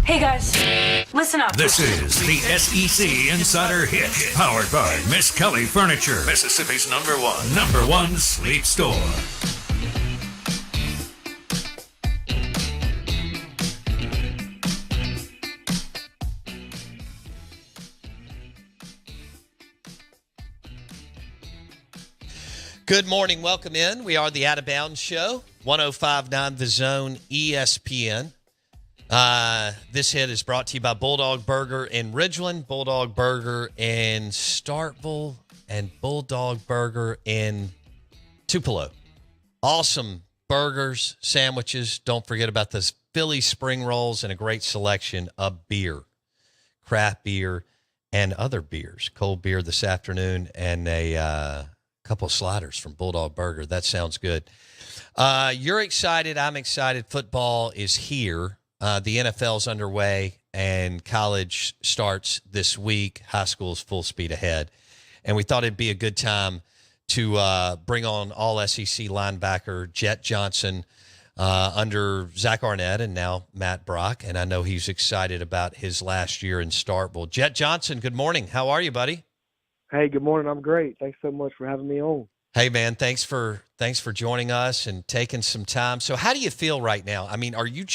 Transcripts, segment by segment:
Hey guys, listen up. This is the SEC Insider Hit, powered by Miss Kelly Furniture, Mississippi's number one sleep store. Good morning. Welcome in. We are the Out of Bounds Show, 105.9 The Zone ESPN. This hit is brought to you by Bulldog Burger in Ridgeland, Bulldog Burger in Starkville, and Bulldog Burger in Tupelo. Awesome burgers, sandwiches. Don't forget about those Philly spring rolls and a great selection of beer, craft beer, and other beers. Cold beer this afternoon and a couple of sliders from Bulldog Burger. That sounds good. You're excited. I'm excited. Football is here. The NFL's underway and college starts this week. High school's full speed ahead. And we thought it'd be a good time to bring on all SEC linebacker Jett Johnson under Zach Arnett and now Matt Brock. And I know he's excited about his last year in Starkville. Jett Johnson, good morning. How are you, buddy? Hey, good morning. I'm great. Thanks so much for having me on. Hey, man, thanks for joining us and taking some time. So how do you feel right now? I mean, are you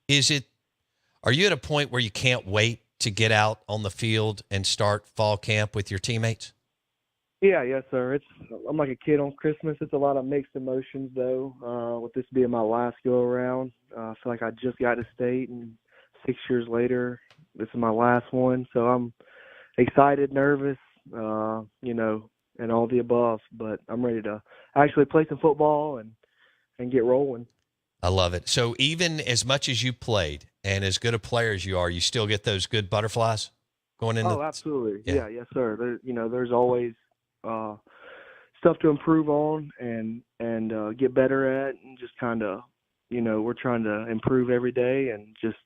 at a point where you can't wait to get out on the field and start fall camp with your teammates? Yeah, yes, sir. I'm like a kid on Christmas. It's a lot of mixed emotions, though, with this being my last go-around. I feel like I just got to state, and 6 years later, this is my last one. So I'm excited, nervous, and all the above. But I'm ready to actually play some football and get rolling. I love it. So even as much as you played and as good a player as you are, you still get those good butterflies going in? Oh, absolutely. Yeah, yes, sir. There's always stuff to improve on and get better at, and just kind of, we're trying to improve every day and just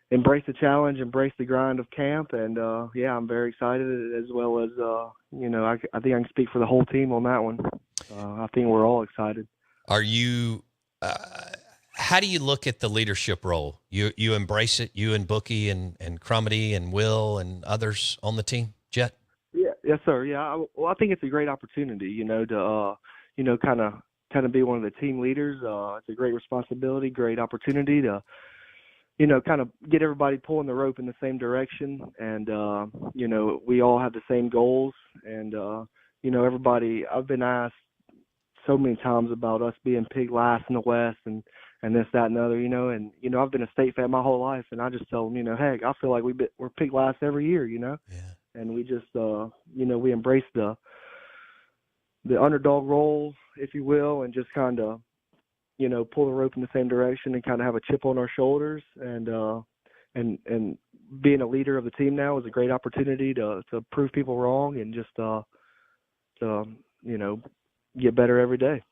embrace the challenge, embrace the grind of camp. And, I'm very excited, as well as, I think I can speak for the whole team on that one. I think we're all excited. Are you how do you look at the leadership role? You embrace it, you and Bookie and Crumity and Will and others on the team, Jett? Yeah, yes, sir. Yeah, I think it's a great opportunity, to kind of be one of the team leaders. It's a great responsibility, great opportunity to, kind of get everybody pulling the rope in the same direction. And, we all have the same goals. And, everybody, I've been asked so many times about us being picked last in the West and this, that, and the other, and, I've been a State fan my whole life, and I just tell them, heck, I feel like we're picked last every year, Yeah. And we just, we embrace the underdog role, if you will, and just kind of, pull the rope in the same direction and kind of have a chip on our shoulders. And being a leader of the team now is a great opportunity to prove people wrong and just, get better every day.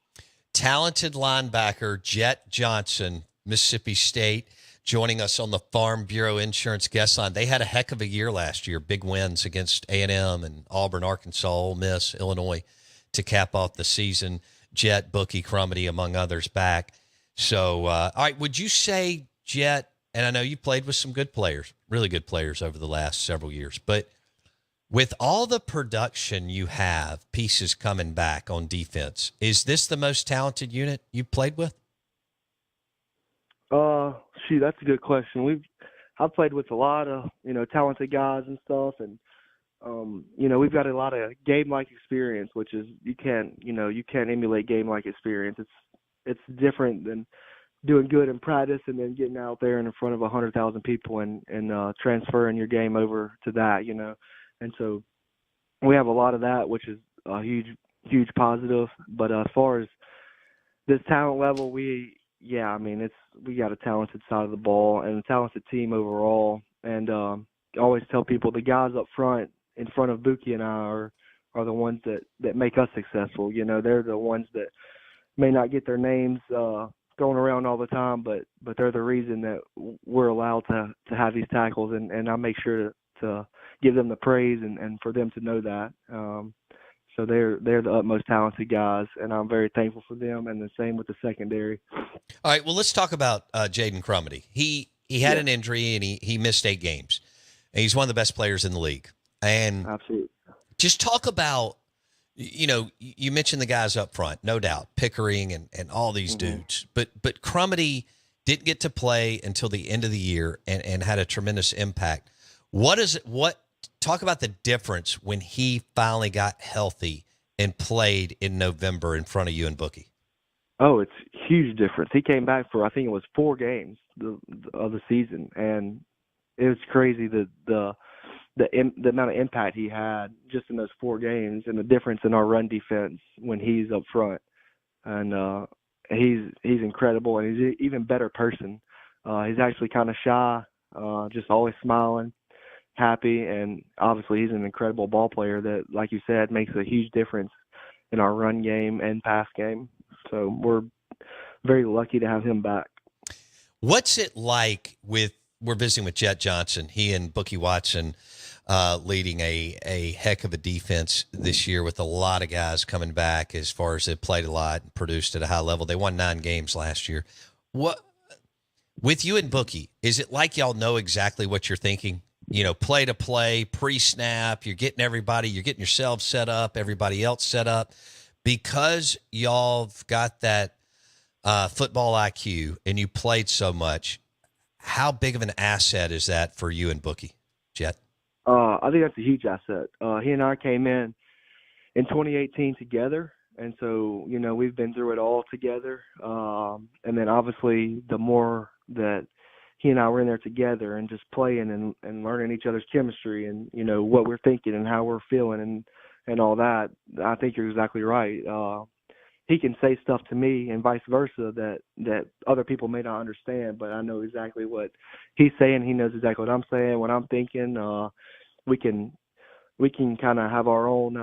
Talented linebacker Jett Johnson, Mississippi State, joining us on the Farm Bureau Insurance guest line. They had a heck of a year last year, big wins against A&M and Auburn, Arkansas, Ole Miss, Illinois to cap off the season. Jett, Bookie, Crumity, among others, back. So, all right, would you say, Jett, and I know you played with some good players, really good players over the last several years, but with all the production you have, pieces coming back on defense, is this the most talented unit you've played with? That's a good question. I've played with a lot of, talented guys and stuff, and we've got a lot of game-like experience, which is you can't emulate game-like experience. It's different than doing good in practice and then getting out there in front of 100,000 people and transferring your game over to that, And so we have a lot of that, which is a huge, huge positive. But as far as this talent level, we got a talented side of the ball and a talented team overall. And I always tell people the guys up front, in front of Buki and I, are the ones that make us successful. They're the ones that may not get their names going around all the time, but they're the reason that we're allowed to have these tackles. And I make sure to give them the praise and for them to know that. So they're the utmost talented guys, and I'm very thankful for them, and the same with the secondary. All right, well, let's talk about Jaden Crumity. He he had an injury and he missed 8 games. And he's one of the best players in the league. And Absolutely. just talk about, you mentioned the guys up front, no doubt, Pickering and all these dudes. But Crumity didn't get to play until the end of the year and had a tremendous impact. Talk about the difference when he finally got healthy and played in November in front of you and Bookie. Oh, it's huge difference. He came back for, I think it was 4 games of the season, and it was crazy the amount of impact he had just in those 4 games, and the difference in our run defense when he's up front. And he's incredible, and he's an even better person. He's actually kind of shy, just always smiling, happy, and obviously he's an incredible ball player that, like you said, makes a huge difference in our run game and pass game. So we're very lucky to have him back. What's it like we're visiting with Jett Johnson, he and Bookie Watson leading a heck of a defense this year with a lot of guys coming back as far as they played a lot and produced at a high level. They won 9 games last year. What with you and Bookie, is it like y'all know exactly what you're thinking? Play to play, pre-snap, you're getting yourselves set up, everybody else set up. Because y'all have got that football IQ and you played so much, how big of an asset is that for you and Bookie, Jett? I think that's a huge asset. He and I came in 2018 together, and so, we've been through it all together. And then obviously the more that he and I were in there together and just playing and learning each other's chemistry and, what we're thinking and how we're feeling and all that, I think you're exactly right. He can say stuff to me and vice versa that other people may not understand, but I know exactly what he's saying. He knows exactly what I'm saying, what I'm thinking. We can kind of have our own,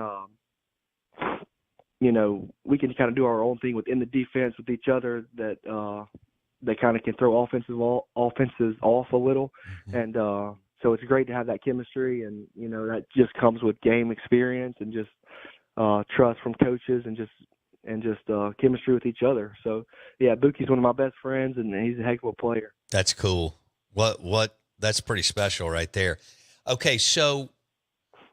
we can kind of do our own thing within the defense with each other that kind of can throw offenses off a little. Mm-hmm. And so it's great to have that chemistry, and, that just comes with game experience and just trust from coaches and just chemistry with each other. So, yeah, Bookie's one of my best friends, and he's a heck of a player. That's cool. That's pretty special right there. Okay, so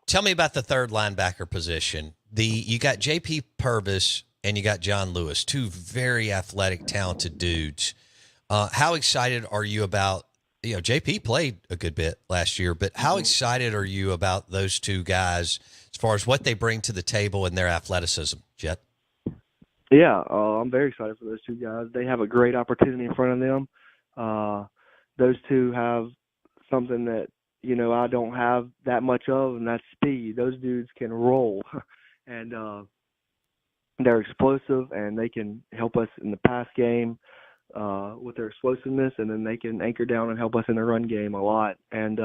tell me about the third linebacker position. You got J.P. Purvis and you got John Lewis, 2 very athletic, talented dudes. How excited are you about, JP played a good bit last year, but how excited are you about those 2 guys as far as what they bring to the table and their athleticism, Jett? Yeah, I'm very excited for those 2 guys. They have a great opportunity in front of them. Those 2 have something that, I don't have that much of, and that's speed. Those dudes can roll, and they're explosive, and they can help us in the pass game with their explosiveness, and then they can anchor down and help us in the run game a lot. And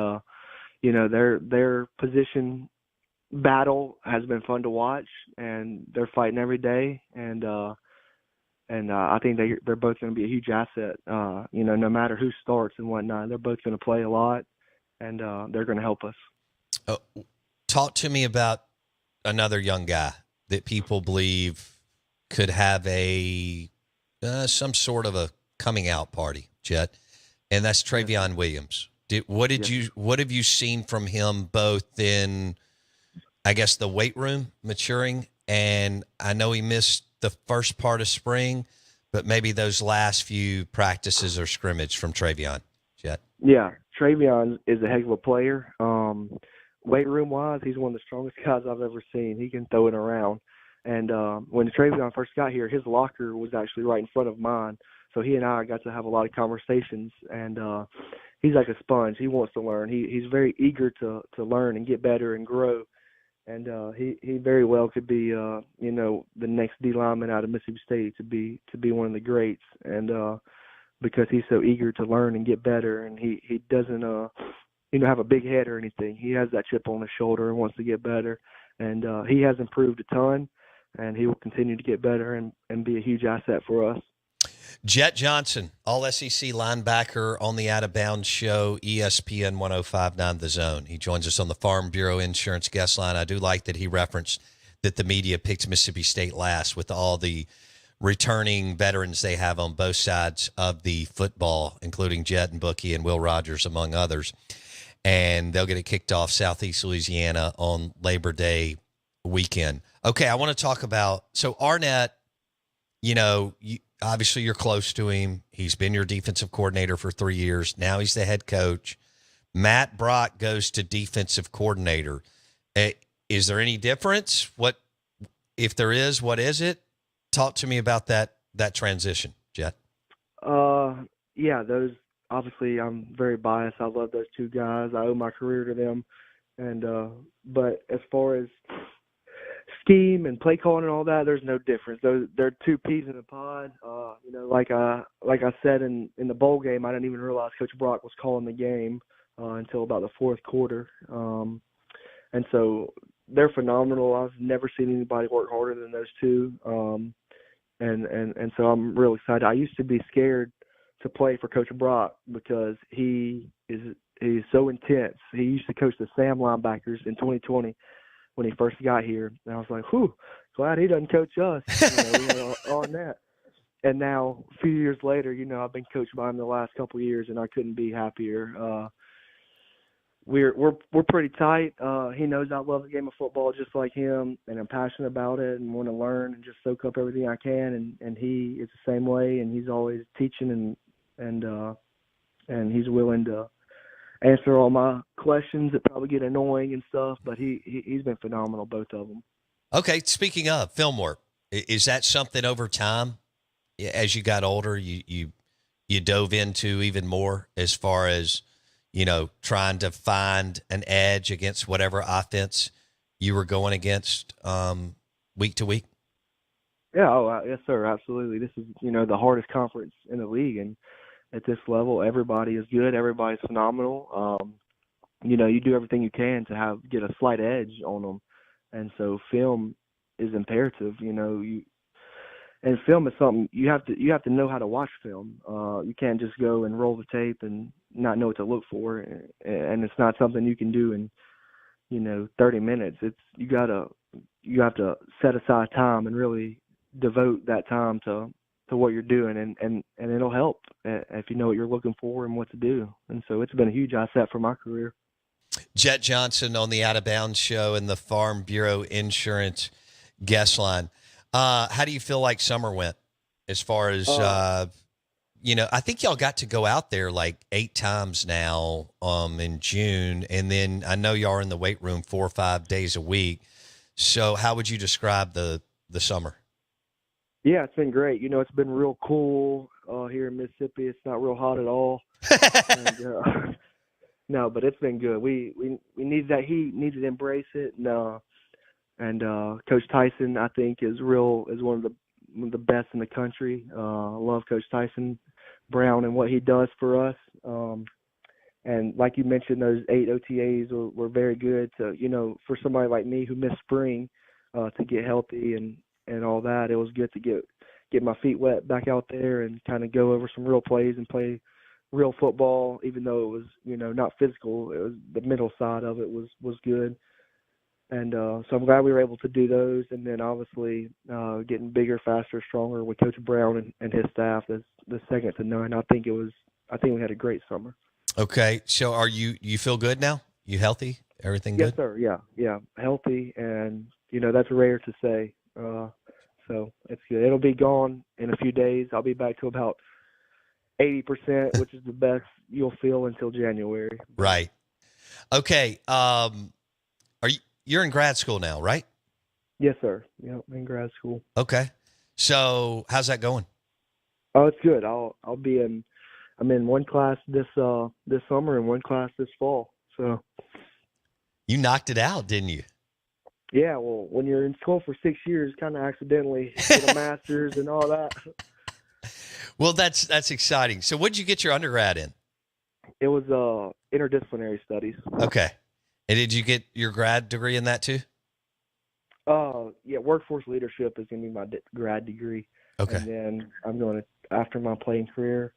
their position battle has been fun to watch, and they're fighting every day. And I think they're both going to be a huge asset. No matter who starts and whatnot, they're both going to play a lot, and they're going to help us. Talk to me about another young guy that people believe could have some sort of a coming out party, Jett, and that's Travion Williams. What have you seen from him both in, I guess, the weight room maturing, and I know he missed the first part of spring, but maybe those last few practices or scrimmage from Travion, Jett? Yeah, Travion is a heck of a player. Weight room wise, he's one of the strongest guys I've ever seen. He can throw it around. And when Travion first got here, his locker was actually right in front of mine. So he and I got to have a lot of conversations. And he's like a sponge. He wants to learn. He's very eager to learn and get better and grow. And he very well could be, the next D lineman out of Mississippi State to be one of the greats. And because he's so eager to learn and get better, and he doesn't, have a big head or anything. He has that chip on his shoulder and wants to get better. And he has improved a ton, and he will continue to get better and be a huge asset for us. Jett Johnson, All-SEC linebacker on the Out of Bounds show, ESPN 105.9 The Zone. He joins us on the Farm Bureau Insurance guest line. I do like that he referenced that the media picked Mississippi State last with all the returning veterans they have on both sides of the football, including Jett and Bookie and Will Rogers, among others. And they'll get it kicked off Southeast Louisiana on Labor Day weekend. Okay, I want to talk about, so Arnett, obviously you're close to him. He's been your defensive coordinator for 3 years. Now he's the head coach. Matt Brock goes to defensive coordinator. Is there any difference? What, if there is, what is it? Talk to me about that transition, Jett. Yeah, those, obviously I'm very biased. I love those two guys. I owe my career to them. And but as far as scheme and play calling and all that, there's no difference. They're two peas in a pod. Like I said in the bowl game, I didn't even realize Coach Brock was calling the game until about the fourth quarter. And so they're phenomenal. I've never seen anybody work harder than those two. And so I'm real excited. I used to be scared to play for Coach Brock because he's so intense. He used to coach the Sam linebackers in 2020 when he first got here. And I was like, whew, glad he doesn't coach us. On that. And now, a few years later, I've been coached by him the last couple of years, and I couldn't be happier. We're pretty tight. He knows I love the game of football just like him, and I'm passionate about it and want to learn and just soak up everything I can. And he is the same way, and he's always teaching and he's willing to answer all my questions that probably get annoying and stuff. But he's been phenomenal, both of them. Okay, speaking of film work, is that something over time, as you got older, you dove into even more as far as, trying to find an edge against whatever offense you were going against week to week? Yeah, yes, sir, absolutely. This is, the hardest conference in the league, and at this level, everybody is good. Everybody's phenomenal. You do everything you can to get a slight edge on them, and so film is imperative. And film is something you have to know how to watch film. You can't just go and roll the tape and not know what to look for, and it's not something you can do in 30 minutes. You have to set aside time and really devote that time to what you're doing, and it'll help if you know what you're looking for and what to do. And so it's been a huge asset for my career. Jett Johnson on the Out of Bounds show and the Farm Bureau Insurance guest line. How do you feel like summer went as far as, I think y'all got to go out there like 8 times now in June. And then I know y'all are in the weight room 4 or 5 days a week. So how would you describe the summer? Yeah, it's been great. It's been real cool here in Mississippi. It's not real hot at all. No, but it's been good. We needed that heat, needed to embrace it. And Coach Tyson, I think, is one of the best in the country. I love Coach Tyson Brown and what he does for us. And like you mentioned, those 8 OTAs were very good to, for somebody like me who missed spring to get healthy and all that. It was good to get my feet wet back out there and kind of go over some real plays and play real football, even though it was, not physical. It was the mental side of it was good. And so I'm glad we were able to do those. And then obviously getting bigger, faster, stronger with Coach Brown and his staff is the second to none. I think we had a great summer. Okay. So you feel good now? You healthy? Everything good? Yes, sir. Yeah. Healthy. And, that's rare to say. So it's good. It'll be gone in a few days. I'll be back to about 80%, which is the best you'll feel until January. Right. Okay. You're in grad school now, right? Yes, sir. Yeah, I'm in grad school. Okay. So how's that going? Oh, it's good. I'm in one class this summer and one class this fall. So you knocked it out, didn't you? Yeah. Well, when you're in school for 6 years, kind of accidentally get a master's and all that. Well, that's exciting. So what did you get your undergrad in? It was interdisciplinary studies. Okay. And did you get your grad degree in that too? Yeah, workforce leadership is going to be my grad degree. Okay. And then I'm going to, after my playing career,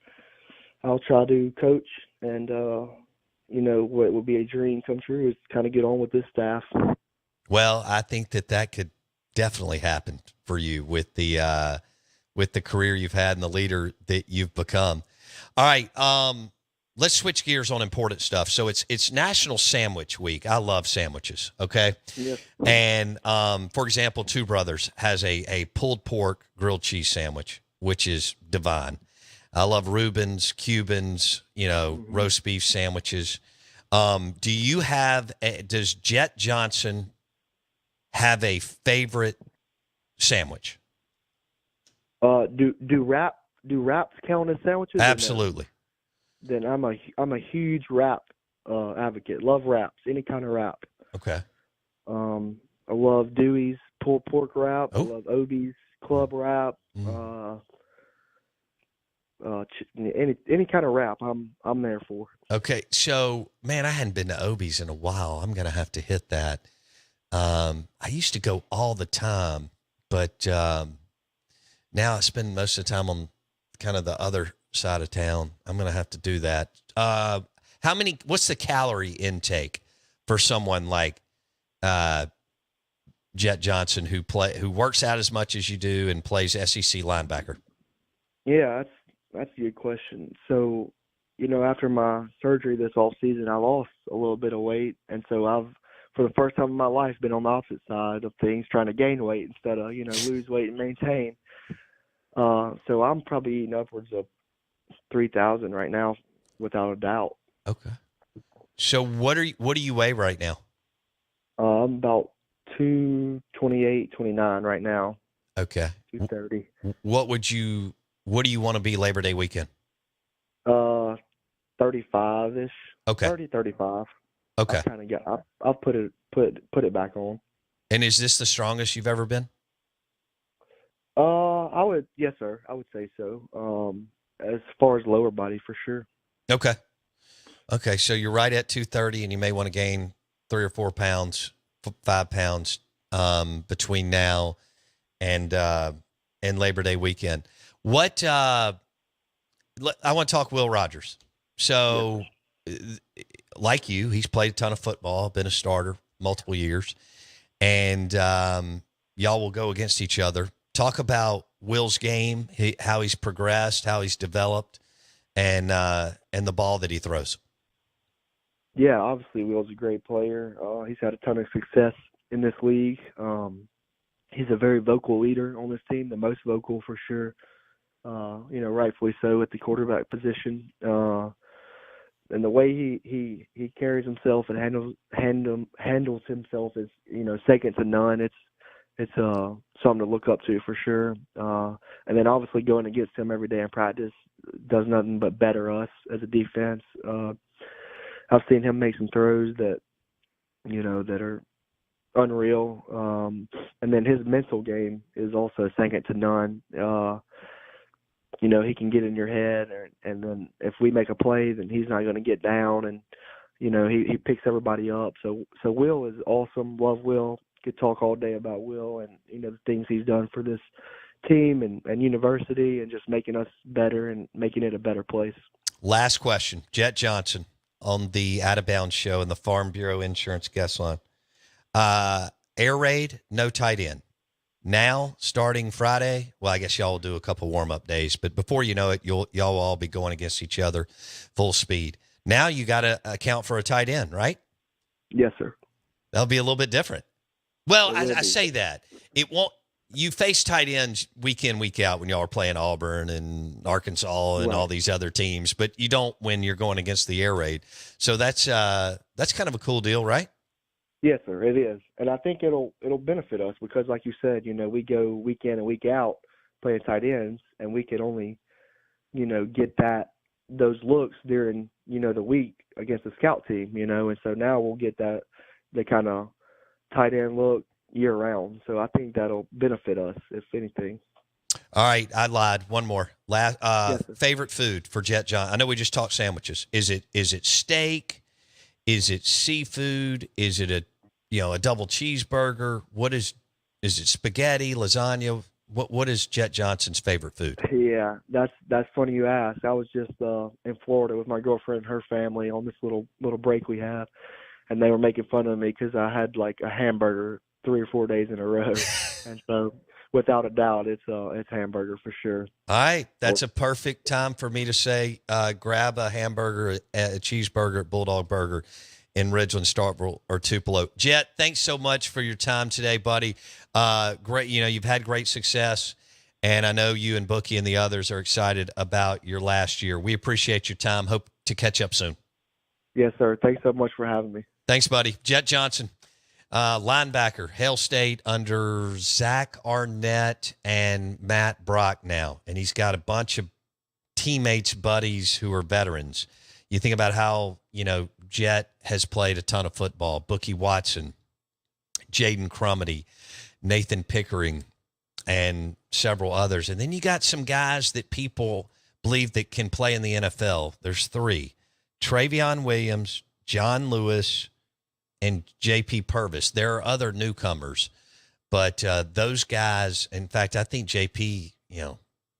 I'll try to coach. And, what would be a dream come true is kind of get on with this staff. Well, I think that could definitely happen for you with the with the career you've had and the leader that you've become. All right, let's switch gears on important stuff. So it's National Sandwich Week. I love sandwiches, okay? Yes. And, for example, Two Brothers has a pulled pork grilled cheese sandwich, which is divine. I love Reuben's, Cubans, roast beef sandwiches. Does Jett Johnson have a favorite sandwich? Do wraps count as sandwiches? Absolutely. Then I'm a huge wrap advocate. Love wraps, any kind of wrap. Okay. I love Dewey's pulled pork wrap. Oh. I love Obie's club wrap. Any kind of wrap, I'm there for. Okay, so man, I hadn't been to Obie's in a while. I'm gonna have to hit that. I used to go all the time, but now I spend most of the time on kind of the other side of town. I'm gonna have to do that. What's the calorie intake for someone like Jett Johnson who works out as much as you do and plays SEC linebacker? Yeah, that's a good question. So, after my surgery this off season, I lost a little bit of weight, and so I've, for the first time in my life, been on the opposite side of things, trying to gain weight instead of lose weight and maintain. So I'm probably eating upwards of 3,000 right now, without a doubt. Okay. So what do you weigh right now? I'm about 228, 29 right now. Okay. 230. What do you want to be Labor Day weekend? 35-ish. Okay. 30, 35. Okay. I'll put it back on. And is this the strongest you've ever been? Yes, sir. I would say so. As far as lower body, for sure. Okay. Okay. So you're right at 230, and you may want to gain 3 or 4 pounds, 5 pounds, between now and Labor Day weekend. What, I want to talk Will Rogers. So, like you, he's played a ton of football, been a starter multiple years, and y'all will go against each other. Talk about Will's game, how he's progressed, how he's developed, and the ball that he throws. Yeah, obviously Will's a great player. He's had a ton of success in this league. He's a very vocal leader on this team, the most vocal for sure. Rightfully so at the quarterback position. And the way he carries himself and handles himself is, second to none. It's something to look up to for sure. And then obviously going against him every day in practice does nothing but better us as a defense. I've seen him make some throws that are unreal. And then his mental game is also second to none. He can get in your head, and then if we make a play, then he's not going to get down, and he picks everybody up. So Will is awesome. Love Will. Could talk all day about Will and the things he's done for this team and university, and just making us better and making it a better place. Last question, Jett Johnson on the Out of Bounds show and the Farm Bureau Insurance guest line. Air raid, no tight end. Now, starting Friday, well, I guess y'all will do a couple warm-up days, but before you know it, y'all will all be going against each other full speed. Now you got to account for a tight end, right? Yes, sir. That'll be a little bit different. Well, I say that. It won't. You face tight ends week in, week out when y'all are playing Auburn and Arkansas and all these other teams, but you don't when you're going against the air raid. So that's kind of a cool deal, right? Yes, sir, it is. And I think it'll benefit us because, like you said, we go week in and week out playing tight ends, and we can only, get those looks during, the week against the scout team, and so now we'll get the kind of tight end look year round. So I think that'll benefit us, if anything. All right, I lied. One more. Yes, favorite food for Jett Johnson. I know we just talked sandwiches. Is it steak? Is it seafood? Is it a double cheeseburger? Is it spaghetti, lasagna? What is Jett Johnson's favorite food? Yeah, that's funny you asked. I was just in Florida with my girlfriend and her family on this little break we had, and they were making fun of me because I had like a hamburger 3 or 4 days in a row. And so without a doubt, it's hamburger for sure. All right. That's a perfect time for me to say grab a hamburger, a cheeseburger at Bulldog Burger in Ridgeland, Starkville, or Tupelo. Jett, thanks so much for your time today, buddy. Great. You've had great success, and I know you and Bookie and the others are excited about your last year. We appreciate your time. Hope to catch up soon. Yes, sir. Thanks so much for having me. Thanks, buddy. Jett Johnson, linebacker, Hail State under Zach Arnett and Matt Brock now. And he's got a bunch of teammates, buddies who are veterans. You think about how, Jett has played a ton of football. Bookie Watson, Jaden Crumity, Nathan Pickering, and several others. And then you got some guys that people believe that can play in the NFL. There's three: Travion Williams, John Lewis, and J.P. Purvis. There are other newcomers, but those guys, in fact, I think J.P.,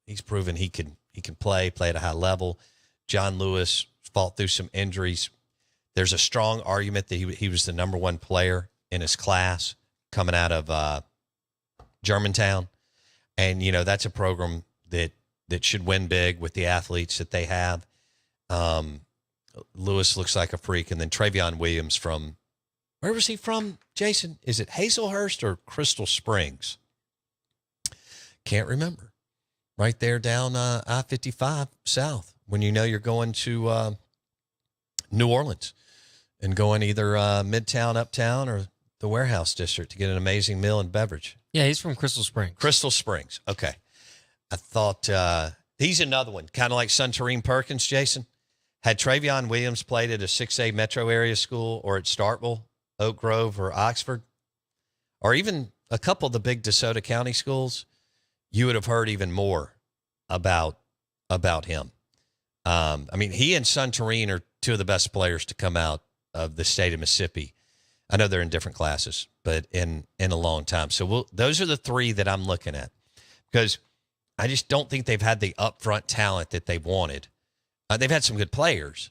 he's proven he can play at a high level. John Lewis fought through some injuries. There's a strong argument that he was the number one player in his class coming out of Germantown. And, that's a program that should win big with the athletes that they have. Lewis looks like a freak. And then Travion Williams from, where was he from, Jason? Is it Hazelhurst or Crystal Springs? Can't remember. Right there down I-55 south when you're going to New Orleans and going either Midtown, Uptown, or the Warehouse District to get an amazing meal and beverage. Yeah, he's from Crystal Springs. Crystal Springs. Okay. I thought he's another one, kind of like Suntarine Perkins, Jason. Had Travion Williams played at a 6A metro area school or at Starkville, Oak Grove, or Oxford, or even a couple of the big DeSoto County schools, you would have heard even more about him. He and Suntarine are two of the best players to come out of the state of Mississippi. I know they're in different classes, but in a long time. So those are the three that I'm looking at, because I just don't think they've had the upfront talent that they wanted. They've had some good players,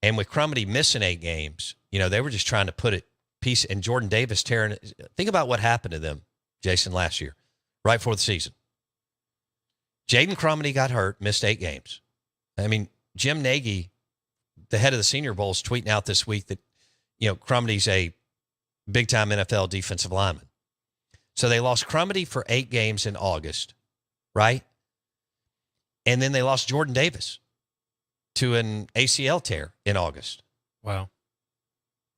and with Crumity missing 8 games, they were just trying to put it piece. And Jordan Davis tearing. Think about what happened to them, Jason, last year, right before the season. Jaden Crumity got hurt, missed 8 games. Jim Nagy, the head of the Senior Bowl, is tweeting out this week that Crumity's a big-time NFL defensive lineman. So they lost Crumity for 8 games in August, right? And then they lost Jordan Davis to an ACL tear in August. Wow.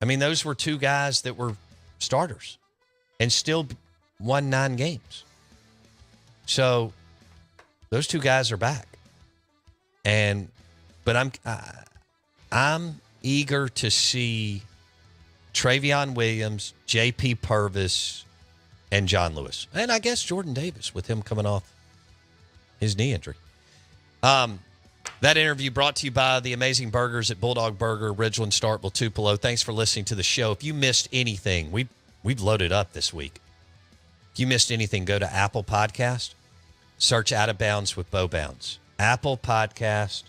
Those were 2 guys that were starters and still won 9 games. So those 2 guys are back. But I'm eager to see Travion Williams, J.P. Purvis, and John Lewis. And I guess Jordan Davis with him coming off his knee injury. That interview brought to you by the amazing burgers at Bulldog Burger, Ridgeland, Starkville, Tupelo. Thanks for listening to the show. If you missed anything, we've loaded up this week. If you missed anything, go to Apple Podcast, search Out of Bounds with Bo Bounds. Apple Podcast,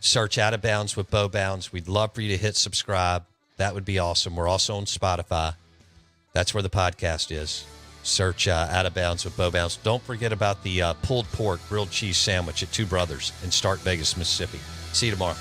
search Out of Bounds with Bo Bounds. We'd love for you to hit subscribe. That would be awesome. We're also on Spotify. That's where the podcast is. Search Out of Bounds with Bo Bounds. Don't forget about the pulled pork grilled cheese sandwich at Two Brothers in Stark Vegas, Mississippi. See you tomorrow.